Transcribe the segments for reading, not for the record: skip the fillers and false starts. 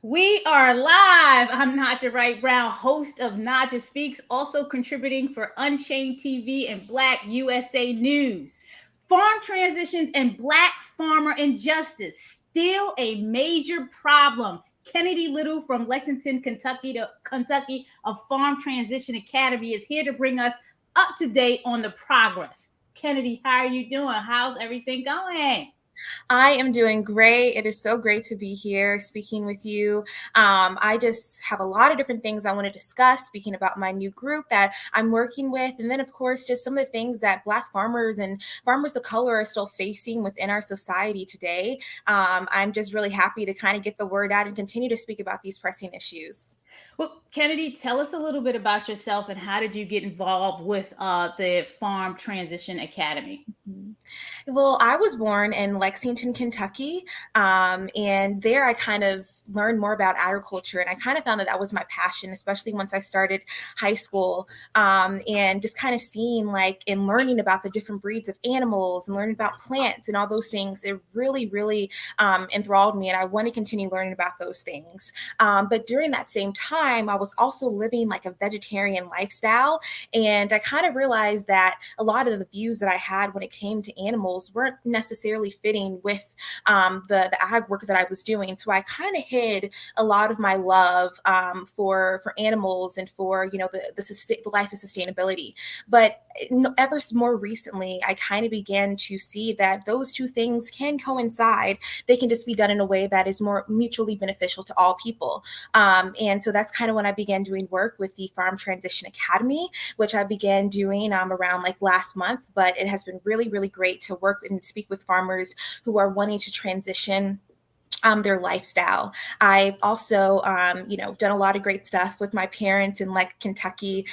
We are live. I'm Naijha Wright Brown, host of Naijha Speaks, also contributing for Unchained TV and Black USA News. Farm transitions and Black farmer injustice still a major problem. Kennedy Little from Lexington, Kentucky, of Farm Transition Academy is here to bring us up to date on the progress. Kennedy, how are you doing? How's everything going? I am doing great. It is so great to be here speaking with you. I just have a lot of different things I want to discuss, speaking about my new group that I'm working with. And then, of course, just some of the things that Black farmers and farmers of color are still facing within our society today. I'm just really happy to kind of get the word out and continue to speak about these pressing issues. Well, Kennedy, tell us a little bit about yourself and how did you get involved with the Farm Transition Academy? Mhm. Well, I was born in Lexington, Kentucky, and there I kind of learned more about agriculture, and I kind of found that that was my passion, especially once I started high school, and just kind of seeing like and learning about the different breeds of animals and learning about plants and all those things. It really, really enthralled me, and I want to continue learning about those things. But during that same time, I was also living like a vegetarian lifestyle, and I kind of realized that a lot of the views that I had when it came to animals weren't necessarily fitting with the ag work that I was doing. So I kind of hid a lot of my love for animals and for the life of sustainability. But ever more recently, I kind of began to see that those two things can coincide. They can just be done in a way that is more mutually beneficial to all people. And so that's kind of when I began doing work with the Farm Transition Academy, which I began doing around like last month. But it has been really, really great to work and speak with farmers who are wanting to transition their lifestyle. I've also, done a lot of great stuff with my parents in like Kentucky.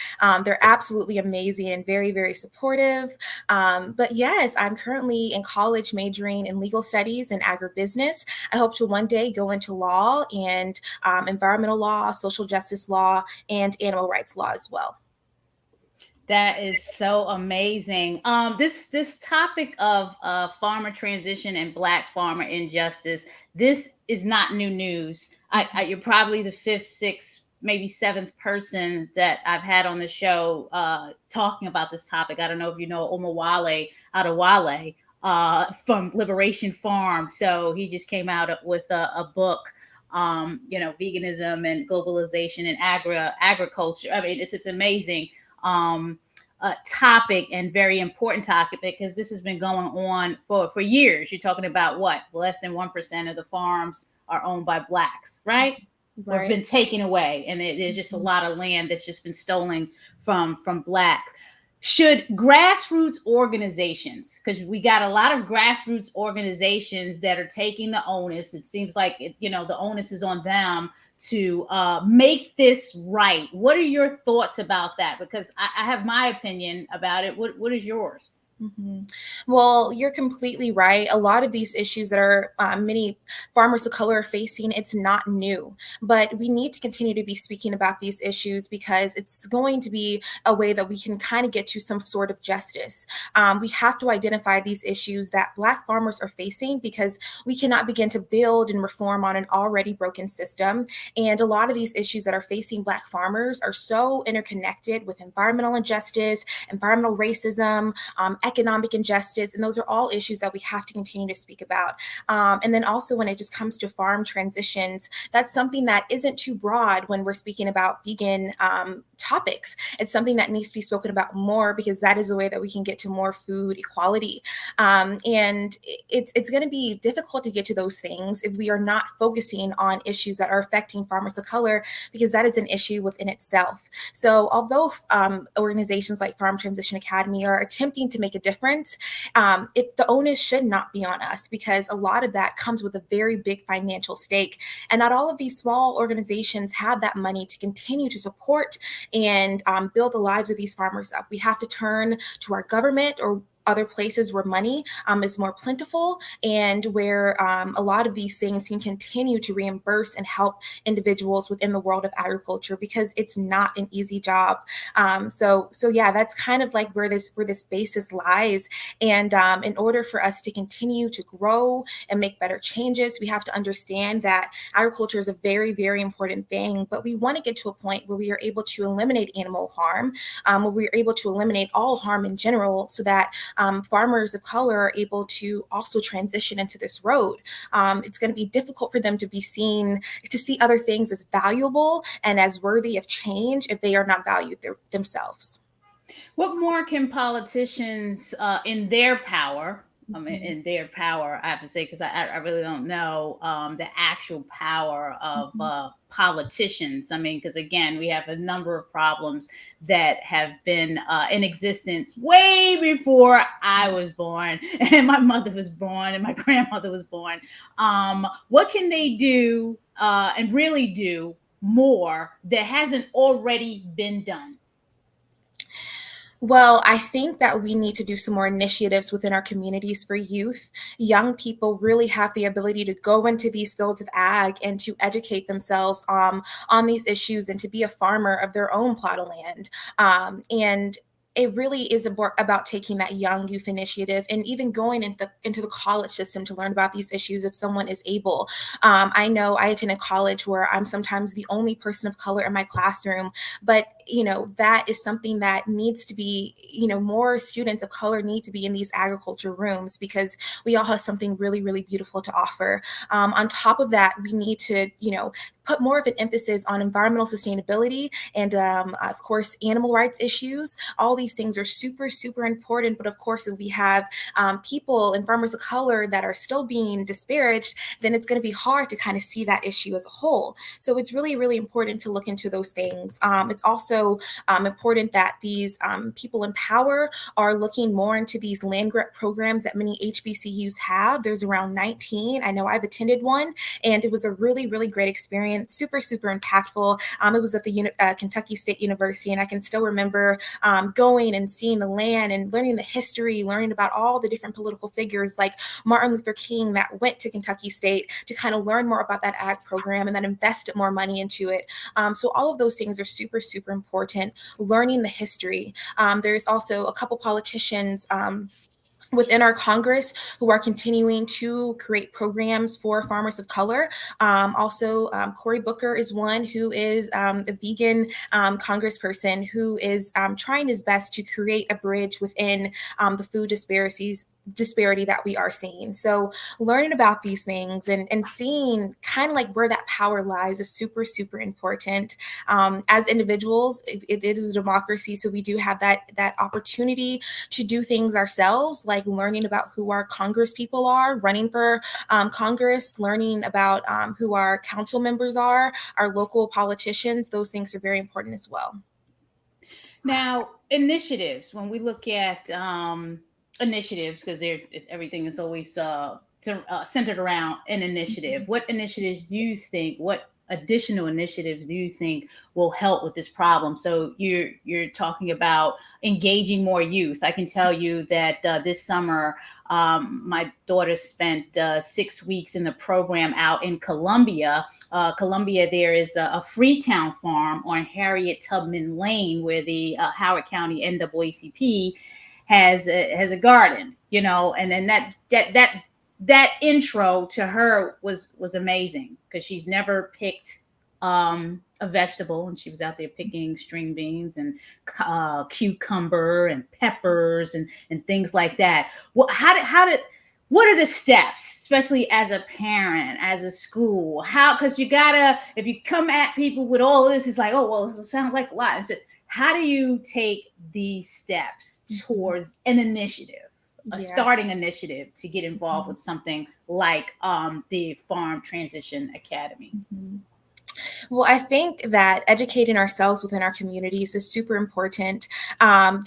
They're absolutely amazing and very, very supportive. But yes, I'm currently in college majoring in legal studies and agribusiness. I hope to one day go into law and environmental law, social justice law, and animal rights law as well. That is so amazing. This topic of farmer transition and Black farmer injustice. This is not new news. You're probably the fifth, sixth, maybe seventh person that I've had on the show talking about this topic. I don't know if you know Omawale Adewale from Liberation Farm. So he just came out with a book. Veganism and globalization and agriculture. I mean, it's amazing topic and very important topic because this has been going on for years. You're talking about what less than 1% of the farms are owned by Blacks, right? Or have Right. been taken away, and there's just a lot of land that's just been stolen from Blacks. Should grassroots organizations, because we got a lot of grassroots organizations that are taking the onus. It seems like the onus is on them to make this right. What are your thoughts about that? Because I have my opinion about it. What is yours? Mhm. Well, you're completely right. A lot of these issues that are many farmers of color are facing, it's not new. But we need to continue to be speaking about these issues because it's going to be a way that we can kind of get to some sort of justice. We have to identify these issues that Black farmers are facing because we cannot begin to build and reform on an already broken system. And a lot of these issues that are facing Black farmers are so interconnected with environmental injustice, environmental racism, economic injustice, and those are all issues that we have to continue to speak about. And then also when it just comes to farm transitions, that's something that isn't too broad when we're speaking about vegan topics. It's something that needs to be spoken about more because that is a way that we can get to more food equality. And it's going to be difficult to get to those things if we are not focusing on issues that are affecting farmers of color because that is an issue within itself. So although organizations like Farm Transition Academy are attempting to make a difference, the onus should not be on us because a lot of that comes with a very big financial stake. And not all of these small organizations have that money to continue to support and build the lives of these farmers up. We have to turn to our government or other places where money is more plentiful, and where a lot of these things can continue to reimburse and help individuals within the world of agriculture, because it's not an easy job. So yeah, that's kind of like where this basis lies. And in order for us to continue to grow and make better changes, we have to understand that agriculture is a very, very important thing, but we want to get to a point where we are able to eliminate animal harm, where we are able to eliminate all harm in general, so that farmers of color are able to also transition into this road. It's going to be difficult for them to see other things as valuable and as worthy of change if they are not valued themselves. What more can politicians, in their power, I mean, in their power, I have to say, because I really don't know the actual power of politicians. I mean, because again, we have a number of problems that have been in existence way before I was born, and my mother was born, and my grandmother was born. What can they do and really do more that hasn't already been done? Well, I think that we need to do some more initiatives within our communities for youth. Young people really have the ability to go into these fields of ag and to educate themselves on these issues, and to be a farmer of their own plot of land. And it really is about taking that young youth initiative, and even going into the college system to learn about these issues if someone is able. I know I attended college where I'm sometimes the only person of color in my classroom, but that is something that needs to be, more students of color need to be in these agriculture rooms, because we all have something really, really beautiful to offer. On top of that, we need to, put more of an emphasis on environmental sustainability, and of course, animal rights issues. All these things are super, super important. But of course, if we have people and farmers of color that are still being disparaged, then it's going to be hard to kind of see that issue as a whole. So it's really, really important to look into those things. It's also important that these people in power are looking more into these land grant programs that many HBCUs have. There's around 19. I know I've attended one, and it was a really, really great experience. Super, super impactful. It was at the Kentucky State University, and I can still remember going and seeing the land and learning the history, learning about all the different political figures like Martin Luther King that went to Kentucky State to kind of learn more about that ag program and then invested more money into it. So all of those things are super, super important. Learning the history. There's also a couple politicians within our Congress who are continuing to create programs for farmers of color. Also, Cory Booker is one who is the vegan congressperson who is trying his best to create a bridge within the food disparity that we are seeing. So learning about these things and seeing kind of like where that power lies is super, super important. As individuals, it is a democracy, so we do have that opportunity to do things ourselves, like learning about who our Congress people are, running for Congress, learning about who our council members are, our local politicians. Those things are very important as well. Now, initiatives. When we look at initiatives, because everything is always centered around an initiative. What initiatives do you think? What additional initiatives do you think will help with this problem? So you're talking about engaging more youth. I can tell you that this summer, my daughter spent 6 weeks in the program out in Columbia. Columbia, there is a Freetown farm on Harriet Tubman Lane where the Howard County NAACP has a garden, and then that intro to her was amazing, because she's never picked a vegetable, and she was out there picking string beans and cucumber and peppers and things like that. What are the steps, especially as a parent, as a school? Because if you come at people with all this, it's like, oh, well, this sounds like a lot. So how do you take these steps towards an initiative, a starting initiative, to get involved with something like the Farm Transition Academy? Well, I think that educating ourselves within our communities is super important.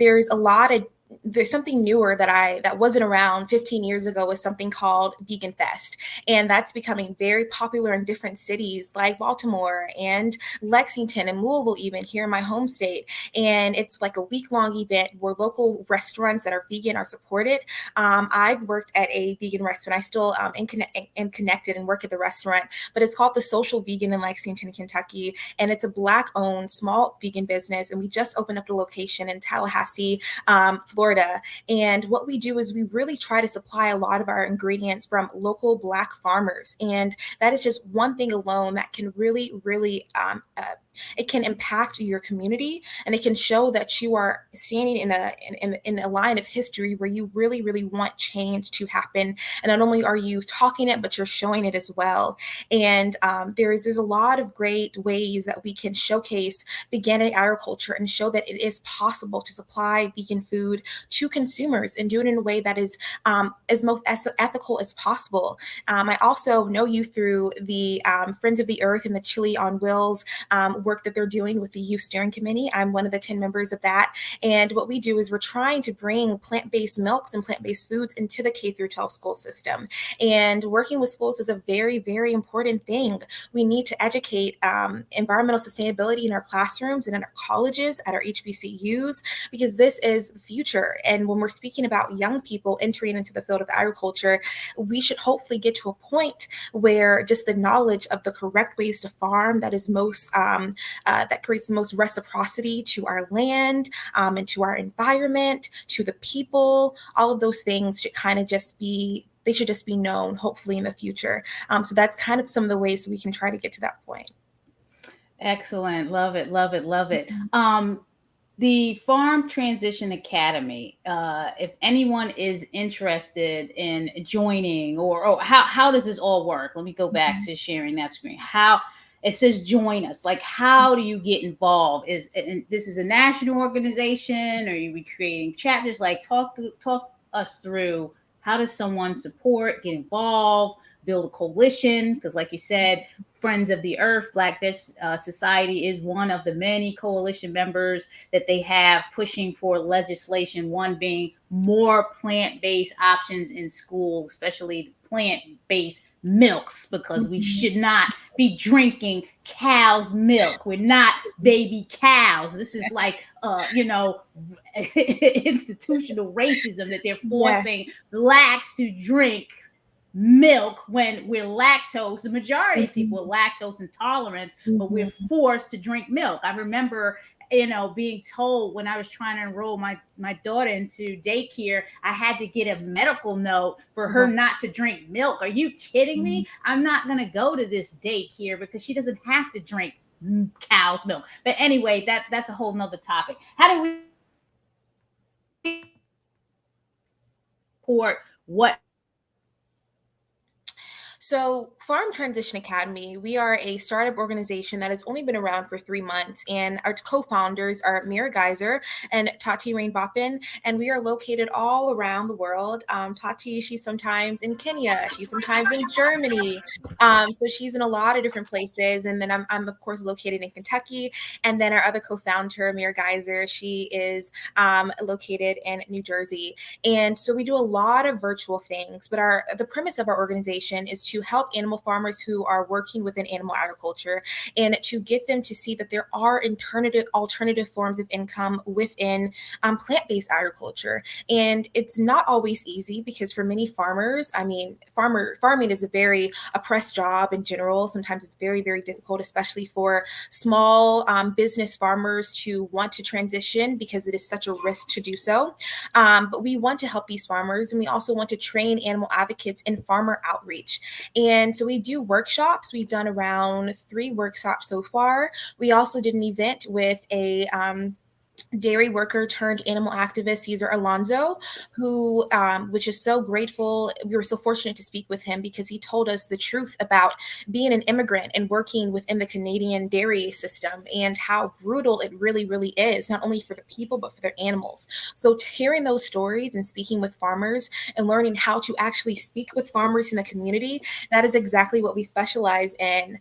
There's a lot of there's something newer that wasn't around 15 years ago, was something called Vegan Fest. And that's becoming very popular in different cities like Baltimore and Lexington and Louisville, even here in my home state. And it's like a week-long event where local restaurants that are vegan are supported. I've worked at a vegan restaurant. I still am connected and work at the restaurant, but it's called The Social Vegan in Lexington, Kentucky. And it's a Black-owned small vegan business. And we just opened up the location in Tallahassee, Florida. And what we do is we really try to supply a lot of our ingredients from local Black farmers. And that is just one thing alone that can really, really it can impact your community, and it can show that you are standing in a line of history where you really, really want change to happen. And not only are you talking it, but you're showing it as well. And there's a lot of great ways that we can showcase veganic agriculture and show that it is possible to supply vegan food to consumers and do it in a way that is as most ethical as possible. I also know you through the Friends of the Earth and the Chili on Wheels work that they're doing with the Youth Steering Committee. I'm one of the 10 members of that. And what we do is we're trying to bring plant-based milks and plant-based foods into the K through 12 school system. And working with schools is a very, very important thing. We need to educate environmental sustainability in our classrooms and in our colleges, at our HBCUs, because this is the future. And when we're speaking about young people entering into the field of agriculture, we should hopefully get to a point where just the knowledge of the correct ways to farm that is most that creates the most reciprocity to our land and to our environment, to the people, all of those things should kind of just be, they should just be known, hopefully, in the future. So that's kind of some of the ways we can try to get to that point. Excellent. Love it. Love it. Love it. The Farm Transition Academy, if anyone is interested in joining, or how does this all work? Let me go back to sharing that screen. How it says join us. Like, how do you get involved? This is a national organization? Or are you creating chapters? Like, talk us through, how does someone support, get involved, build a coalition? Because like you said, Friends of the Earth, Black Fish Society is one of the many coalition members that they have pushing for legislation, one being more plant-based options in school, especially plant-based milks, because we should not be drinking cow's milk. We're not baby cows. This is like institutional racism that they're forcing Blacks to drink milk when we're lactose. The majority of people are lactose intolerant, but we're forced to drink milk. I remember being told when I was trying to enroll my daughter into daycare, I had to get a medical note for her not to drink milk. Are you kidding me? I'm not going to go to this daycare because she doesn't have to drink cow's milk. But anyway, that's a whole nother topic. How do we support what? So Farm Transition Academy, we are a startup organization that has only been around for 3 months, and our co-founders are Mira Geyser and Tati Rain Boppin, and we are located all around the world. Tati, she's sometimes in Kenya, she's sometimes in Germany, so she's in a lot of different places, and then I'm of course located in Kentucky, and then our other co-founder, Mira Geyser, she is located in New Jersey, and so we do a lot of virtual things, but the premise of our organization is to help animal farmers who are working within animal agriculture, and to get them to see that there are alternative forms of income within plant-based agriculture. And it's not always easy, because for many farmers, farming is a very oppressed job in general. Sometimes it's very, very difficult, especially for small business farmers to want to transition, because it is such a risk to do so. But we want to help these farmers, and we also want to train animal advocates in farmer outreach. And so we do workshops. We've done around 3 workshops so far. We also did an event with a dairy worker turned animal activist, Cesar Alonso, who, which is so grateful. We were so fortunate to speak with him, because he told us the truth about being an immigrant and working within the Canadian dairy system, and how brutal it really, really is, not only for the people, but for their animals. So hearing those stories and speaking with farmers and learning how to actually speak with farmers in the community, that is exactly what we specialize in.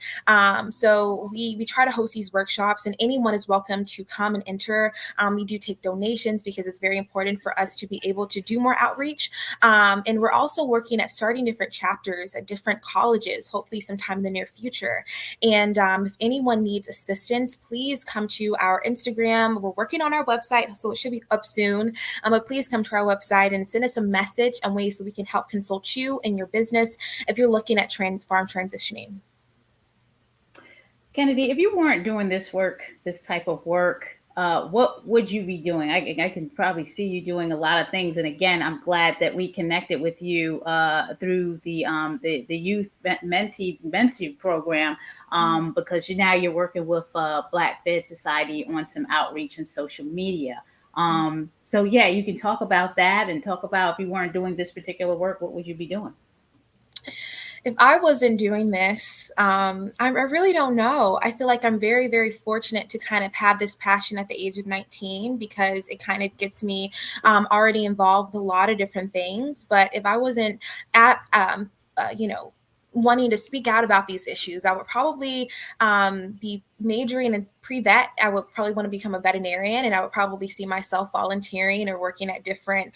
So we try to host these workshops, and anyone is welcome to come and enter. We do take donations because it's very important for us to be able to do more outreach. And we're also working at starting different chapters at different colleges, hopefully sometime in the near future. And if anyone needs assistance, please come to our Instagram. We're working on our website, so it should be up soon. But please come to our website and send us a message and ways so we can help consult you in your business if you're looking at farm transitioning. Kennedy, if you weren't doing this work, this type of work, what would you be doing? I can probably see you doing a lot of things. And again, I'm glad that we connected with you through the youth mentee program, because now you're working with Black Fed Society on some outreach and social media. So yeah, you can talk about that and talk about, if you weren't doing this particular work, what would you be doing? If I wasn't doing this, I really don't know. I feel like I'm very, very fortunate to kind of have this passion at the age of 19 because it kind of gets me already involved with a lot of different things. But if I wasn't at, wanting to speak out about these issues, I would probably be majoring in pre-vet. I would probably want to become a veterinarian, and I would probably see myself volunteering or working at different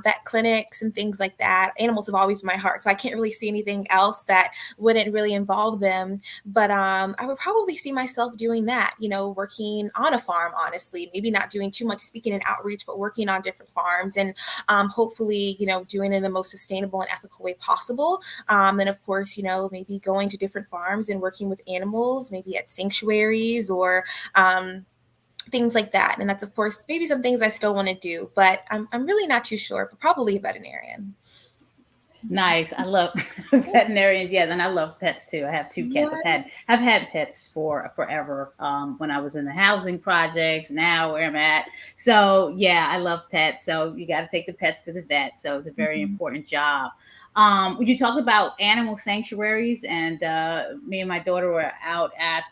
vet clinics and things like that. Animals have always been my heart, so I can't really see anything else that wouldn't really involve them. But I would probably see myself doing that, working on a farm, honestly, maybe not doing too much speaking and outreach, but working on different farms and hopefully, doing it in the most sustainable and ethical way possible. And of course, maybe going to different farms and working with animals, maybe at sanctuaries or things like that. And that's, of course, maybe some things I still want to do, but I'm really not too sure, but probably a veterinarian. Nice. I love veterinarians. Yeah, and I love pets too. I have two cats. I've had pets for forever. When I was in the housing projects, now where I'm at. So yeah, I love pets. So you got to take the pets to the vet. So it's a very important job. You talk about animal sanctuaries, and me and my daughter were out at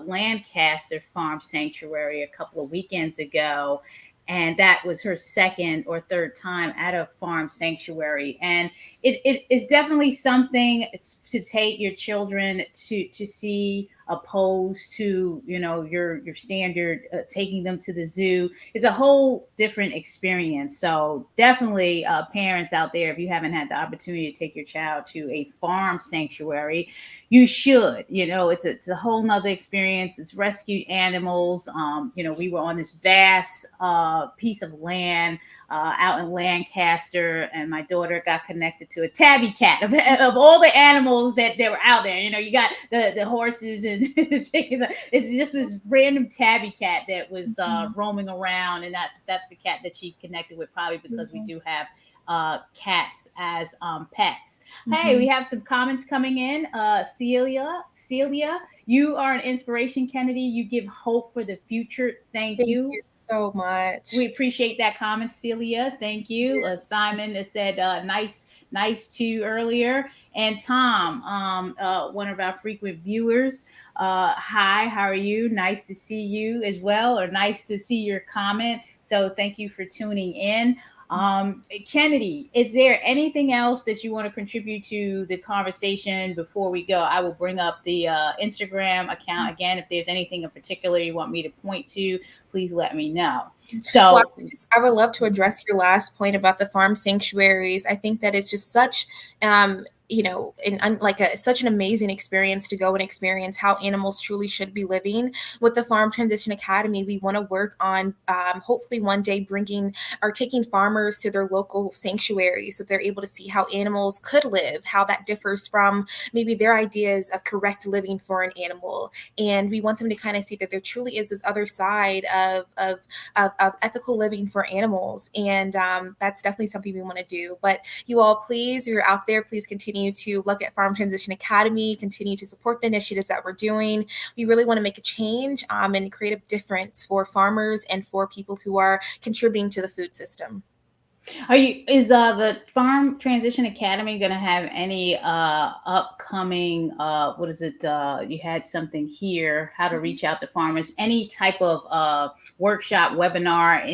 Lancaster Farm Sanctuary a couple of weekends ago. And that was her second or third time at a farm sanctuary. And it is definitely something to take your children to see, opposed to your standard taking them to the zoo. It's a whole different experience. So definitely parents out there, if you haven't had the opportunity to take your child to a farm sanctuary, you should. It's a whole nother experience. It's rescued animals. We were on this vast piece of land out in Lancaster, and my daughter got connected to a tabby cat of all the animals that were out there. You got the horses and the chickens. It's just this random tabby cat that was roaming around, and that's the cat that she connected with, probably because we do have cats as pets. Hey, we have some comments coming in. Celia, you are an inspiration, Kennedy. You give hope for the future. Thank you so much. We appreciate that comment, Celia. Thank you. Simon that said nice too earlier. And Tom, one of our frequent viewers. Hi, how are you? Nice to see you as well, or nice to see your comment. So thank you for tuning in. Kennedy, is there anything else that you want to contribute to the conversation before we go? I will bring up the Instagram account again. If there's anything in particular you want me to point to, please let me know. So I would love to address your last point about the farm sanctuaries. I think that it's just such such an amazing experience to go and experience how animals truly should be living. With the Farm Transition Academy, we want to work on hopefully one day bringing or taking farmers to their local sanctuaries so they're able to see how animals could live, how that differs from maybe their ideas of correct living for an animal. And we want them to kind of see that there truly is this other side of ethical living for animals. And that's definitely something we want to do. But you all, please, if you're out there, please continue to look at Farm Transition Academy, continue to support the initiatives that we're doing. We really want to make a change and create a difference for farmers and for people who are contributing to the food system. Is the Farm Transition Academy going to have any upcoming what is it, you had something here, how to reach out to farmers, any type of workshop, webinar,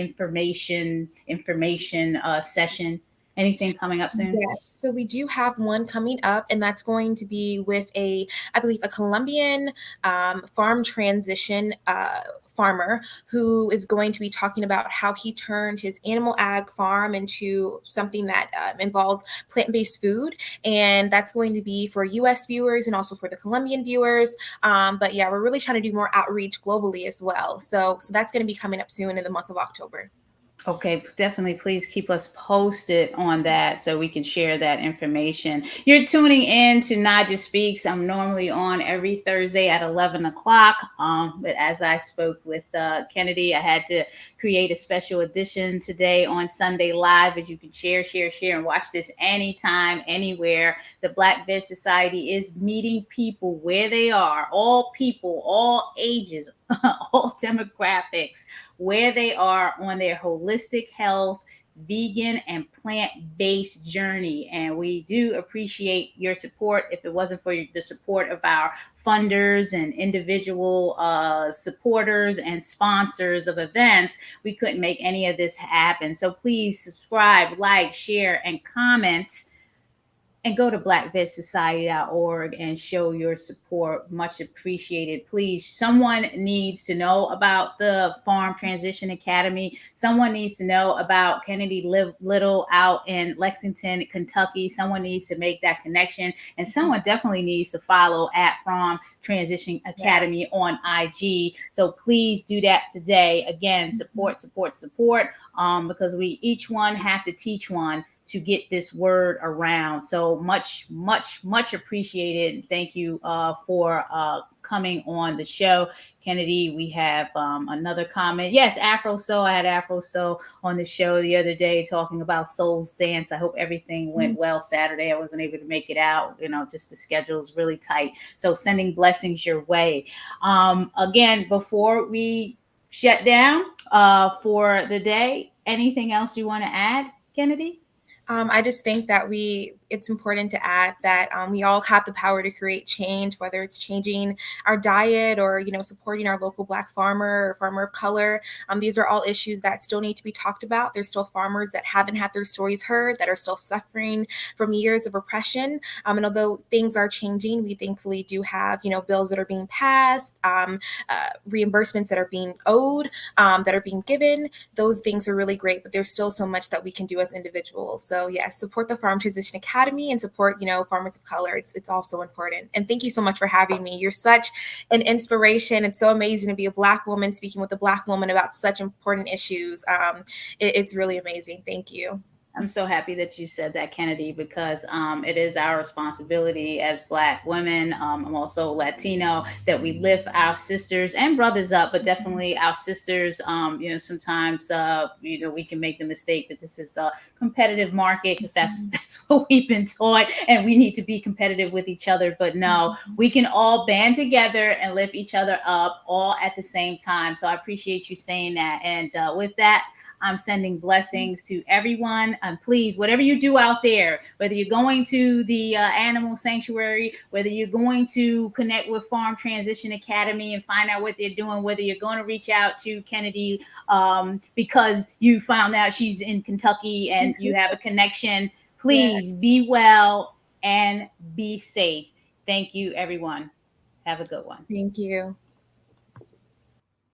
information session Anything coming up soon? Yes. So we do have one coming up, and that's going to be with I believe, a Colombian farm transition farmer who is going to be talking about how he turned his animal ag farm into something that involves plant-based food. And that's going to be for US viewers and also for the Colombian viewers. But yeah, we're really trying to do more outreach globally as well. So that's going to be coming up soon in the month of October. Okay, definitely. Please keep us posted on that so we can share that information. You're tuning in to Naijha Speaks. I'm normally on every Thursday at 11 o'clock. But as I spoke with Kennedy, I had to create a special edition today on Sunday Live. As you can share, and watch this anytime, anywhere. The Black Biz Society is meeting people where they are, all people, all ages, all demographics, where they are on their holistic health, vegan, and plant based journey. And we do appreciate your support. If it wasn't for the support of our funders and individual supporters and sponsors of events, we couldn't make any of this happen. So please subscribe, like, share, and comment, and go to blackvidsociety.org and show your support. Much appreciated. Please, someone needs to know about the Farm Transition Academy. Someone needs to know about Kennedy Little out in Lexington, Kentucky. Someone needs to make that connection. And someone definitely needs to follow at Farm Transition Academy on IG. So please do that today. Again, support, because we each one have to teach one to get this word around. So much appreciated. Thank you for coming on the show. Kennedy, we have another comment. Yes, Afro Soul. I had Afro Soul on the show the other day talking about Soul's Dance. I hope everything went well Saturday. I wasn't able to make it out. Just the schedule is really tight. So sending blessings your way. Again, before we shut down for the day, anything else you want to add, Kennedy? I just think that it's important to add that we all have the power to create change, whether it's changing our diet or, supporting our local Black farmer or farmer of color. These are all issues that still need to be talked about. There's still farmers that haven't had their stories heard, that are still suffering from years of oppression. And although things are changing, we thankfully do have, bills that are being passed, reimbursements that are being owed, that are being given. Those things are really great, but there's still so much that we can do as individuals. So yes, support the Farm Transition Academy and support, farmers of color. It's also important. And thank you so much for having me. You're such an inspiration. It's so amazing to be a Black woman speaking with a Black woman about such important issues. It's really amazing. Thank you. I'm so happy that you said that, Kennedy, because it is our responsibility as Black women. I'm also Latino, that we lift our sisters and brothers up, but definitely our sisters. Sometimes we can make the mistake that this is a competitive market, because that's what we've been taught, and we need to be competitive with each other. But no, we can all band together and lift each other up all at the same time. So I appreciate you saying that. And with that, I'm sending blessings to everyone. Please, whatever you do out there, whether you're going to the animal sanctuary, whether you're going to connect with Farm Transition Academy and find out what they're doing, whether you're going to reach out to Kennedy because you found out she's in Kentucky and you have a connection, please be well and be safe. Thank you, everyone. Have a good one. Thank you.